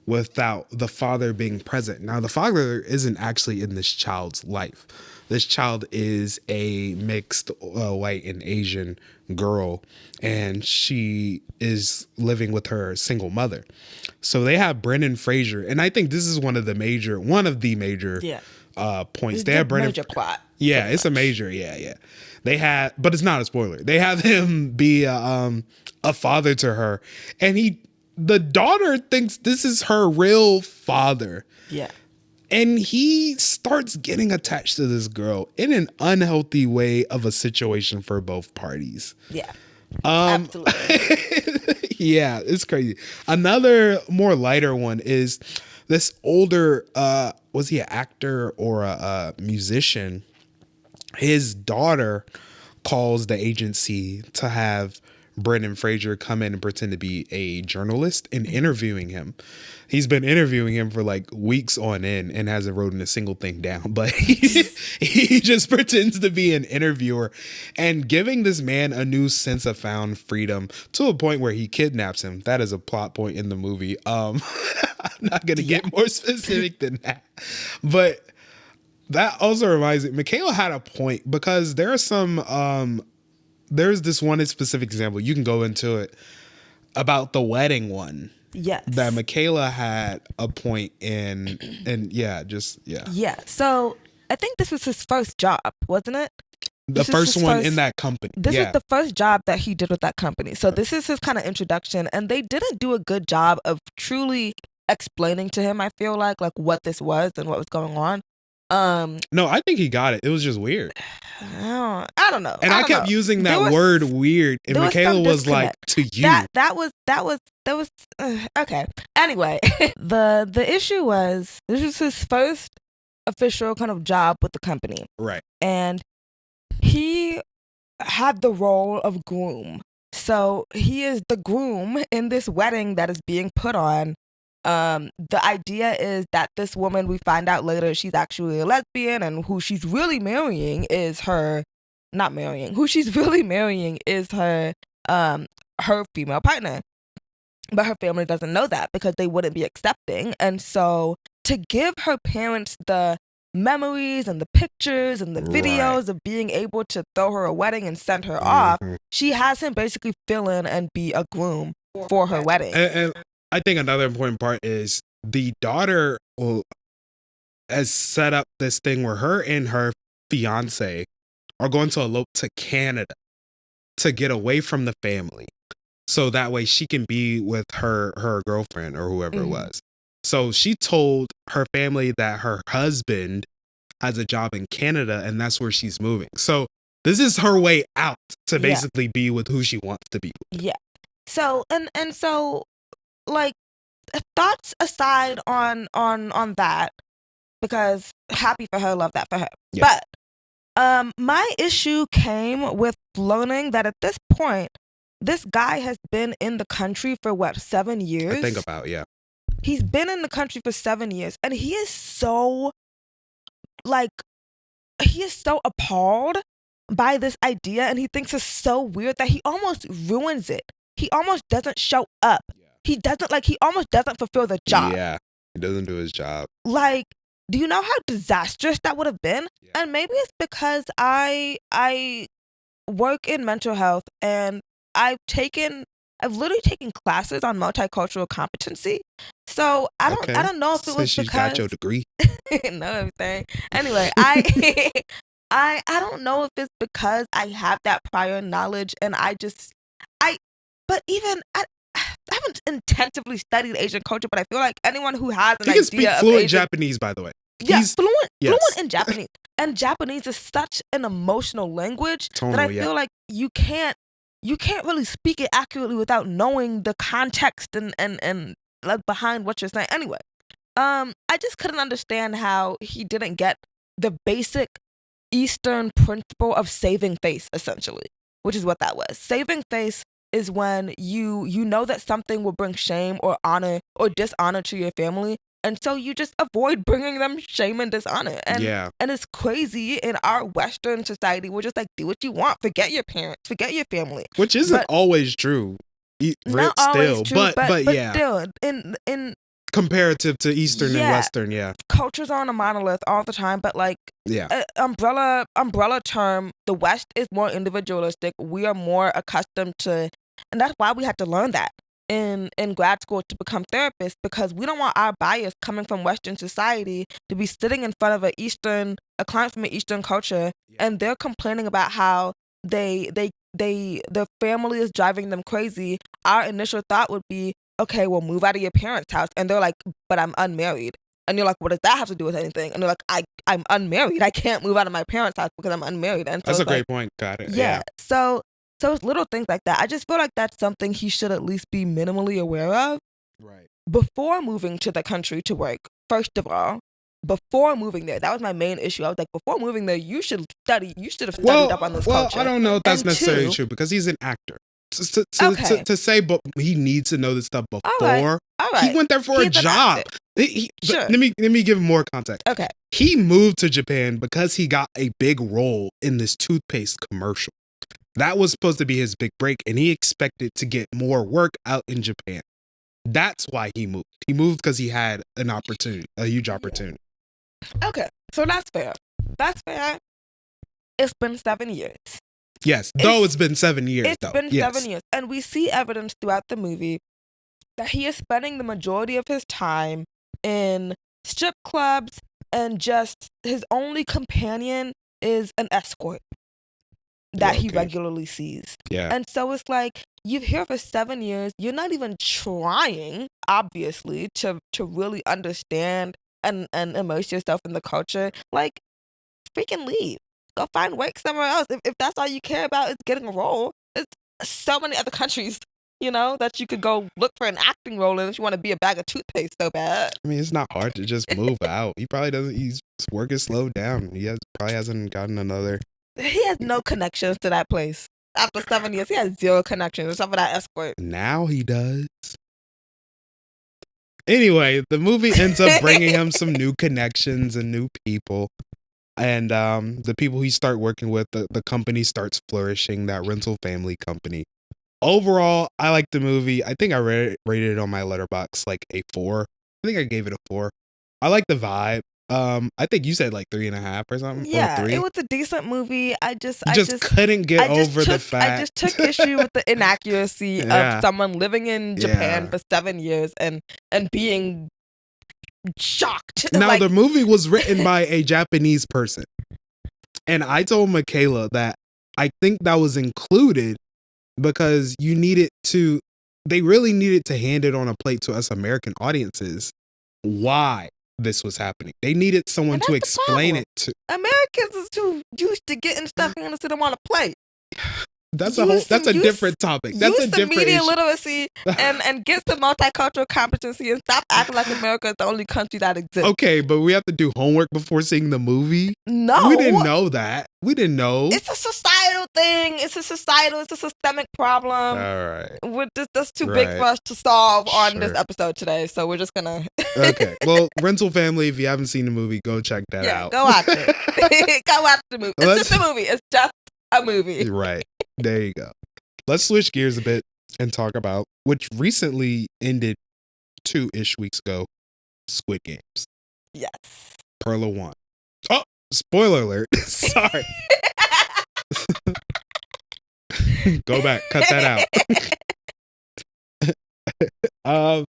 without the father being present. Now, the father isn't actually in this child's life. This child is a mixed white and Asian girl, and she is living with her single mother. So they have Brendan Fraser, and I think this is one of the major points. They have Brendan. Major plot. Yeah, it's a major. Yeah. They had, but it's not a spoiler. They have him be a father to her, and the daughter thinks this is her real father. Yeah. And he starts getting attached to this girl in an unhealthy way of a situation for both parties. Yeah. Absolutely. Yeah, it's crazy. Another more lighter one is this older, was he an actor or a musician? His daughter calls the agency to have Brendan Fraser come in and pretend to be a journalist and interviewing him. He's been interviewing him for like weeks on end and hasn't written a single thing down, but he just pretends to be an interviewer and giving this man a new sense of found freedom to a point where he kidnaps him. That is a plot point in the movie. I'm not going to get more specific than that, but that also reminds me, Mikayla had a point because there are some, there's this one specific example, you can go into it, about the wedding one. Yes. That Mikayla had a point in, and yeah. Yeah. So I think this was his first job, wasn't it? The first one in that company. This is the first job that he did with that company. So this is his kind of introduction, and they didn't do a good job of truly explaining to him, I feel like what this was and what was going on. No, I think he got it. It was just weird. I don't know. And I kept using that word weird, and Mikayla was like, to you. That was okay. Anyway, the issue was this was his first official kind of job with the company. Right. And he had the role of groom. So he is the groom in this wedding that is being put on. The idea is that this woman, we find out later, she's actually a lesbian, and who she's really marrying is her female partner. But her family doesn't know that because they wouldn't be accepting. And so to give her parents the memories and the pictures and the videos of being able to throw her a wedding and send her off, she has him basically fill in and be a groom for her wedding. And I think another important part is the daughter has set up this thing where her and her fiance are going to elope to Canada to get away from the family. So that way she can be with her girlfriend or whoever it was. So she told her family that her husband has a job in Canada and that's where she's moving. So this is her way out to basically be with who she wants to be with. Yeah. So and so like thoughts aside on that, because happy for her, love that for her. Yeah. But my issue came with learning that at this point, this guy has been in the country for 7 years? I think about, yeah. He's been in the country for 7 years, and he is so appalled by this idea, and he thinks it's so weird that he almost ruins it. He almost doesn't show up. He almost doesn't fulfill the job. Yeah, he doesn't do his job. Like, do you know how disastrous that would have been? Yeah. And maybe it's because I work in mental health, and I've literally taken classes on multicultural competency. So I don't know if it was because you got your degree. No, everything. Anyway, I don't know if it's because I have that prior knowledge, and I haven't intensively studied Asian culture, but I feel like anyone who has an idea can speak fluent Asian, Japanese, by the way. Yeah, fluent in Japanese. And Japanese is such an emotional language that I feel like you can't really speak it accurately without knowing the context and like behind what you're saying. Anyway, I just couldn't understand how he didn't get the basic Eastern principle of saving face, essentially, which is what that was. Saving face is when you know that something will bring shame or honor or dishonor to your family, and so you just avoid bringing them shame and dishonor. And it's crazy in our Western society. We're just like, do what you want, forget your parents, forget your family, which isn't always true. Not always true, but yeah, still in comparative to Eastern and Western, cultures are on a monolith all the time. But like, umbrella term, the West is more individualistic. We are more accustomed to, and that's why we had to learn that in grad school to become therapists, because we don't want our bias coming from Western society to be sitting in front of a client from an Eastern culture, and they're complaining about how their family is driving them crazy. Our initial thought would be, okay, well, move out of your parents' house. And they're like, but I'm unmarried. And you're like, what does that have to do with anything? And they're like, I'm unmarried. I can't move out of my parents' house because I'm unmarried. And so that's a great point. Got it. Yeah. So it's little things like that. I just feel like that's something he should at least be minimally aware of. Right. Before moving to the country to work, first of all, before moving there, that was my main issue. I was like, before moving there, you should have studied up on this culture. I don't know if that's And necessarily two- true because he's an actor. Okay. To say, but he needs to know this stuff before. All right. He went there for He's a an job. actor. Sure. Let me give him more context. Okay. He moved to Japan because he got a big role in this toothpaste commercial. That was supposed to be his big break, and he expected to get more work out in Japan. That's why he moved. He moved because he had an opportunity, a huge opportunity. Okay, so that's fair. That's fair. It's been 7 years. Yes, though it's been 7 years. It's been 7 years. And we see evidence throughout the movie that he is spending the majority of his time in strip clubs, and just his only companion is an escort that he regularly sees. Yeah. And so it's like, you're here for 7 years. You're not even trying, obviously, to really understand and immerse yourself in the culture. Like, freaking leave. Go find work somewhere else. If that's all you care about is getting a role, there's so many other countries, that you could go look for an acting role in if you want to be a bag of toothpaste so bad. I mean, it's not hard to just move out. He probably doesn't. His work is slowed down. Probably hasn't gotten another. He has no connections to that place. After 7 years, he has zero connections except for that escort. Now he does. Anyway, the movie ends up bringing him some new connections and new people. And the people he start working with, the company starts flourishing, that rental family company. Overall, I like the movie. I think I rated it on my Letterboxd like a 4. I think I gave it a 4. I like the vibe. I think you said like 3.5 or something. Yeah, or 3. it was a decent movie. I just couldn't get over the fact. I just took issue with the inaccuracy Yeah. of someone living in Japan for 7 years and being shocked. Now, Like, the movie was written by a Japanese person. And I told Mikayla that I think that was included because they really needed to hand it on a plate to us American audiences why this was happening. They needed someone to explain it to. Americans is too used to getting stuff handed to them on a plate. That's a different topic. That's a Use some different media issue. literacy and get some multicultural competency and stop acting like America is the only country that exists. Okay, but we have to do homework before seeing the movie. No. We didn't know that. We didn't know. It's a societal thing. It's a systemic problem. All right. That's too big Right. for us to solve on this Sure. episode today. So we're just gonna Okay. Well, Rental Family, if you haven't seen the movie, go check that out. go watch it. Go watch the movie. It's Let's- just a movie. It's just a movie. Right. There you go. Let's switch gears a bit and talk about, which recently ended 2-ish weeks ago, Squid Games. Yes. Perla won. Oh, spoiler alert. Sorry. Go back. Cut that out.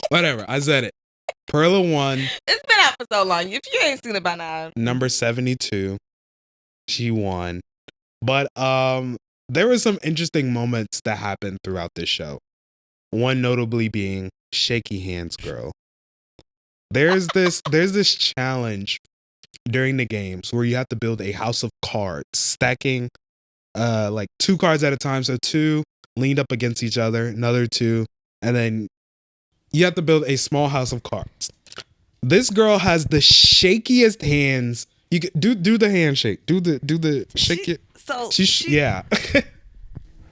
Whatever. I said it. Perla won. It's been out for so long. If you ain't seen it by now. Number 72. She won. But there were some interesting moments that happened throughout this show. One notably being Shaky Hands Girl. There's this challenge during the games where you have to build a house of cards, stacking like 2 cards at a time. So 2 leaned up against each other, another 2, and then you have to build a small house of cards. This girl has the shakiest hands. You can do the handshake. Do the shake it. So Yeah.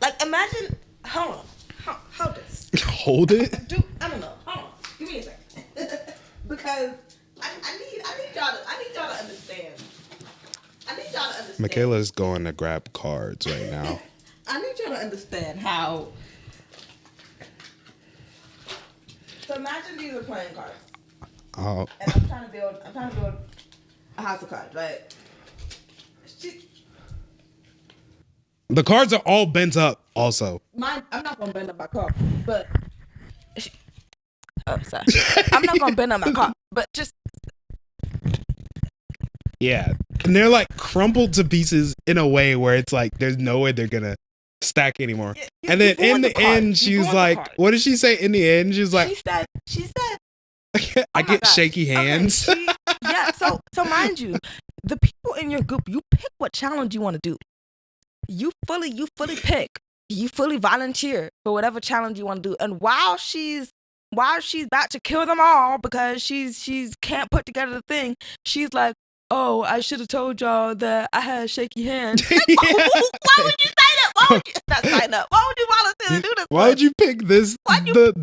Like, imagine. Hold on. Hold this. Hold it. I don't know. Hold on. Give me a second. Because I need y'all to understand. Mikayla's going to grab cards right now. I need y'all to understand how. So imagine these are playing cards. Oh. And I'm trying to build a house of cards, right? The cards are all bent up also. I'm not gonna bend up my car, but sorry. I'm not gonna bend up my car, but just Yeah. And they're like crumpled to pieces in a way where it's like there's no way they're gonna stack anymore. And then in the end, she was like, what did she say in the end? She was like, she said I get shaky hands. Okay, yeah, so mind you, the people in your group, you pick what challenge you want to do. You fully pick you fully volunteer for whatever challenge you want to do. And while she's about to kill them all because she's can't put together the thing, she's like, oh, I should have told y'all that I had shaky hands. Like, why would you say that? Why would you not sign up? Why would you volunteer to do this? Why would you pick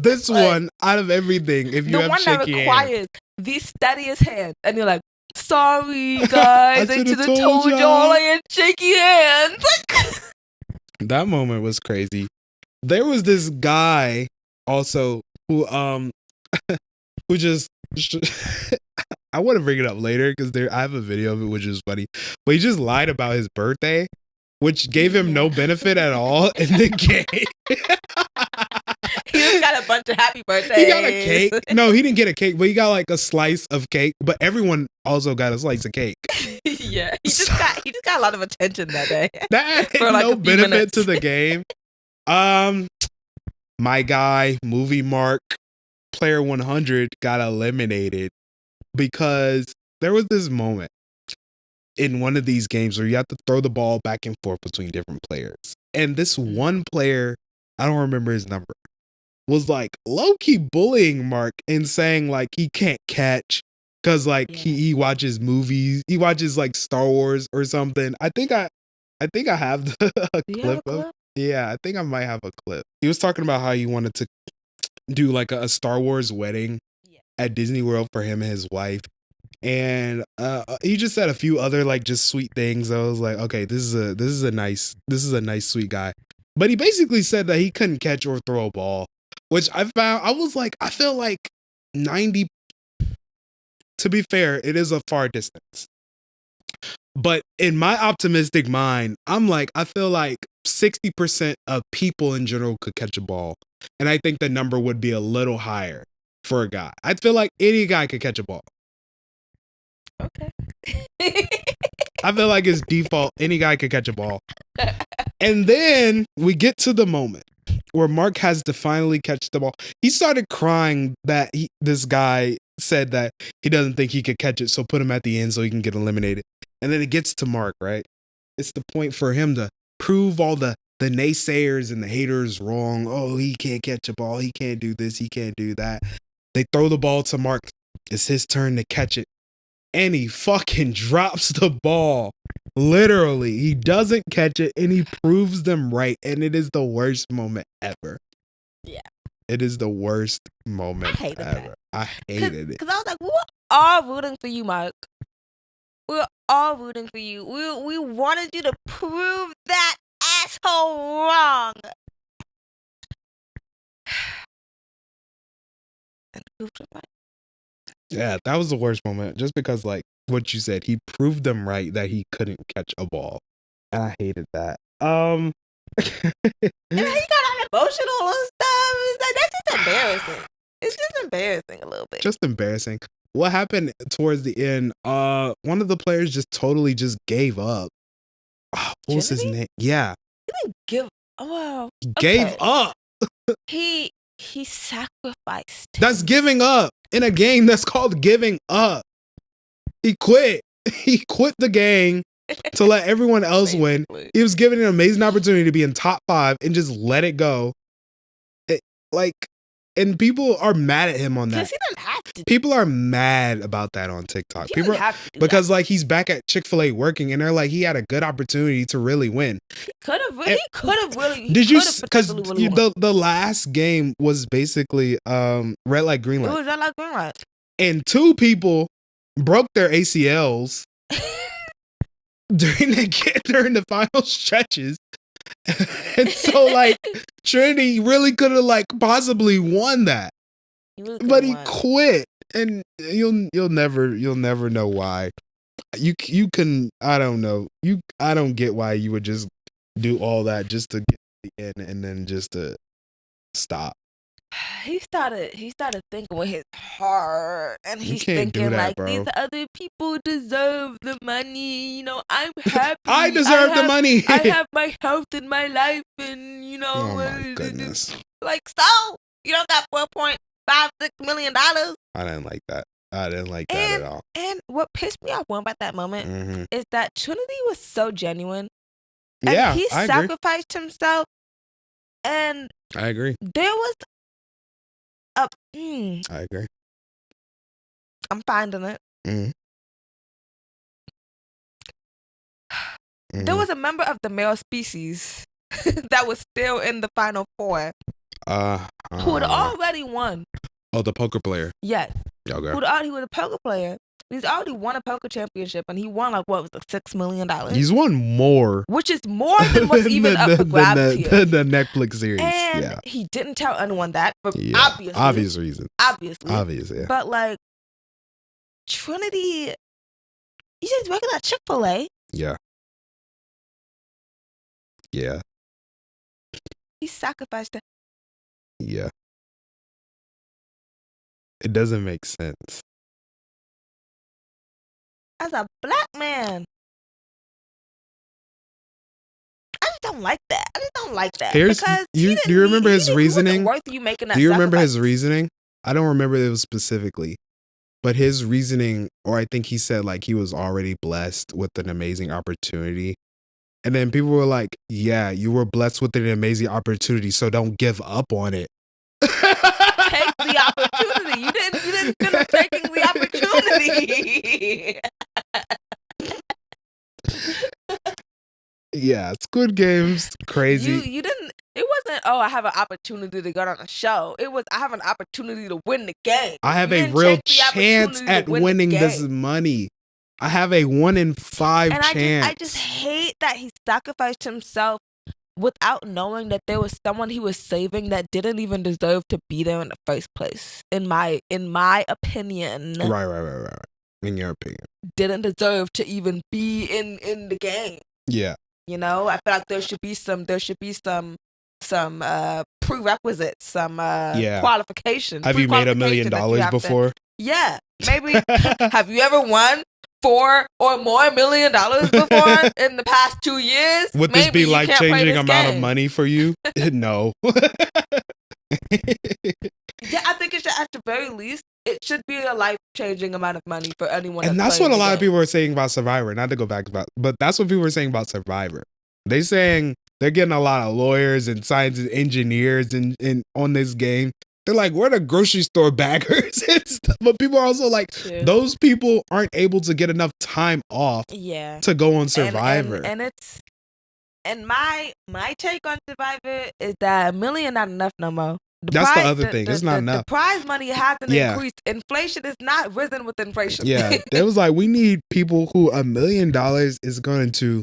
this one out of everything if you have shaky hands? The one that requires the steadiest hand. And you're like, sorry guys, I should have told y'all I had shaky hands. That moment was crazy. There was this guy also who who just I want to bring it up later because I have a video of it which is funny, but he just lied about his birthday, which gave him no benefit at all in the game. He just got a bunch of happy birthdays. He got a cake. No, he didn't get a cake, but he got like a slice of cake. But everyone also got a slice of cake. Yeah, he just got a lot of attention that day. That had like no benefit to the game. My guy, Movie Mark, Player 100 got eliminated because there was this moment in one of these games where you have to throw the ball back and forth between different players. And this one player, I don't remember his number, was like low-key bullying Mark and saying like he can't catch because like he watches movies, he watches like Star Wars or something. I think I have a clip of. Yeah, I think I might have a clip. He was talking about how he wanted to do like a Star Wars wedding at Disney World for him and his wife. And he just said a few other like just sweet things. I was like, okay, this is a nice sweet guy. But he basically said that he couldn't catch or throw a ball, which I feel like 90. To be fair, it is a far distance. But in my optimistic mind, I'm like, I feel like 60% of people in general could catch a ball. And I think the number would be a little higher for a guy. I feel like any guy could catch a ball. Okay. I feel like it's default. Any guy could catch a ball. And then we get to the moment where Mark has to finally catch the ball. He started crying that this guy said that he doesn't think he could catch it, so put him at the end so he can get eliminated. And then it gets to Mark, right? It's the point for him to prove all the naysayers and the haters wrong. Oh, he can't catch a ball. He can't do this. He can't do that. They throw the ball to Mark. It's his turn to catch it. And he fucking drops the ball. Literally. He doesn't catch it and he proves them right. And it is the worst moment ever. Yeah. It is the worst moment ever. That. I hated it. Because I was like, we're all rooting for you, Mark. We're all rooting for you. We wanted you to prove that asshole wrong. And proved him right. Yeah, that was the worst moment. Just because, like what you said, he proved them right that he couldn't catch a ball. And I hated that. And he got all emotional and stuff. It's like, that's just embarrassing. It's just embarrassing a little bit. Just embarrassing. What happened towards the end? One of the players just totally just gave up. Oh, what was his name? Yeah. He didn't give. Well, gave up. He sacrificed. That's giving up in a game that's called giving up. He quit. He quit the game to let everyone else win. He was given an amazing opportunity to be in top 5 and just let it go. And people are mad at him on that. Because he doesn't have to. People are mad about that on TikTok. He doesn't have to do because like he's back at Chick-fil-A working, and they're like, he had a good opportunity to really win. He could have really. Did you? Because the last game was basically red light, green light. It was red light, green light. And 2 people broke their ACLs during the final stretches. And so like Trinity really could have like possibly won that, but he quit, and you'll never know why. You can, I don't know, I don't get why you would just do all that just to get to the end and then just to stop. He started thinking with his heart, and he's thinking like, bro. These other people deserve the money. You know, I'm happy. I deserve the money. I have my health in my life, and you know. Oh my goodness! Like, so you don't got $4.56 million. I didn't like that. I didn't like that at all. And what pissed me off about that moment is that Trinity was so genuine. Yeah, and he sacrificed himself And I agree. there was a. I agree. I'm finding it. Mm-hmm. There was a member of the male species that was still in the Final Four who had already won. Oh, the poker player. Yes. Okay. He was a poker player. He's already won a poker championship, and he won like what was it, $6 million? He's won more, which is more than what's even up for grabs here. The Netflix series. And he didn't tell anyone that for obvious reasons. Obvious, yeah. But like Trinity, you just working at Chick-fil-A. Yeah. Yeah. He sacrificed it. Yeah. It doesn't make sense. As a black man, I just don't like that. Because do you remember his reasoning? Worth you making that do you remember sacrifice. his reasoning? I don't remember it specifically, but his reasoning, or I think he said like he was already blessed with an amazing opportunity. And then people were like, yeah, you were blessed with an amazing opportunity, so don't give up on it. Take the opportunity. You didn't finish taking the opportunity. Yeah, Squid Game's crazy. You didn't. It wasn't. Oh, I have an opportunity to go on a show. It was. I have an opportunity to win the game. I have a real chance at winning this money. I have a 1 in 5 chance. I just hate that he sacrificed himself without knowing that there was someone he was saving that didn't even deserve to be there in the first place. In my opinion. Right. In your opinion. Didn't deserve to even be in the game. Yeah. You know, I feel like there should be some prerequisites, some qualifications. Have you made $1 million before? Yeah. Maybe have you ever won $4 or more $1 million before in the past 2 years? Would this be life-changing amount of money for you? No. Yeah, I think it should, at the very least, it should be a life-changing amount of money for anyone. And that's what a lot of people are saying about Survivor. Not to go back about, but that's what people are saying about Survivor. They're saying they're getting a lot of lawyers and science and engineers and on this game. They're like, we're the grocery store baggers and stuff. But people are also like, those people aren't able to get enough time off to go on Survivor. And my take on Survivor is that $1 million not enough no more. That's the other thing. It's not enough. The prize money hasn't increased. Inflation is not risen with inflation. Yeah. It was like, we need people who $1 million is going to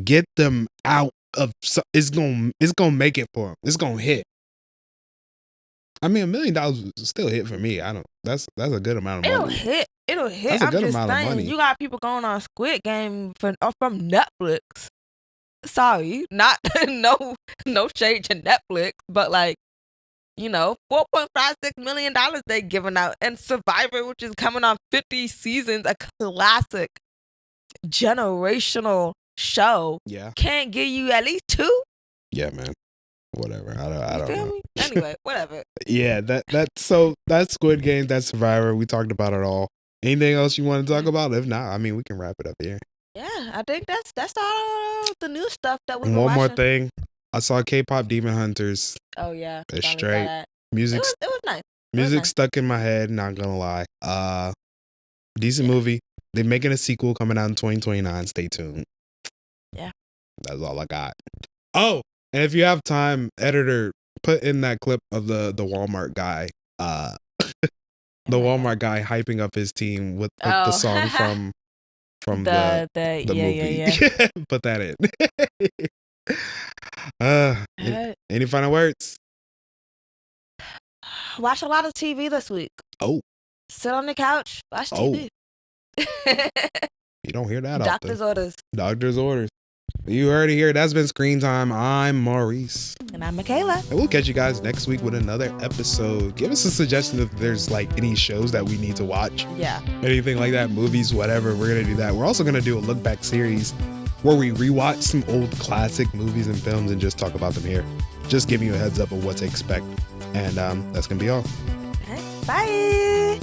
get them out of, it's going to make it for them. It's going to hit. I mean, $1 million is still hit for me. That's a good amount of money. It'll hit. That's a good amount of money. You got people going on Squid Game from Netflix. Sorry, not no shade to Netflix, but like, you know, $4.56 million they giving out, and Survivor, which is coming on 50 seasons, a classic generational show. Yeah, can't give you at least 2. Yeah, man. Whatever. I don't know. Me? Anyway, whatever. Yeah, that's Squid Game, that's Survivor. We talked about it all. Anything else you want to talk about? If not, I mean, we can wrap it up here. Yeah, I think that's all the new stuff that we. One more thing, I saw K-pop Demon Hunters. Oh yeah, it's straight. Music. It was nice. Music stuck in my head. Not gonna lie. Decent movie. They're making a sequel coming out in 2029. Stay tuned. Yeah, that's all I got. Oh. And if you have time, editor, put in that clip of the Walmart guy, the Walmart guy hyping up his team with the song from the movie. Yeah. Put that in. Any final words? Watch a lot of TV this week. Oh. Sit on the couch, watch TV. You don't hear that often. Doctor's orders. Doctor's orders. You heard it here. That's been Screen Time. I'm Maurice. And I'm Mikayla. And we'll catch you guys next week with another episode. Give us a suggestion if there's like any shows that we need to watch. Yeah. Anything like that, movies, whatever. We're going to do that. We're also going to do a look back series where we rewatch some old classic movies and films and just talk about them here. Just giving you a heads up of what to expect. And that's going to be all. Bye.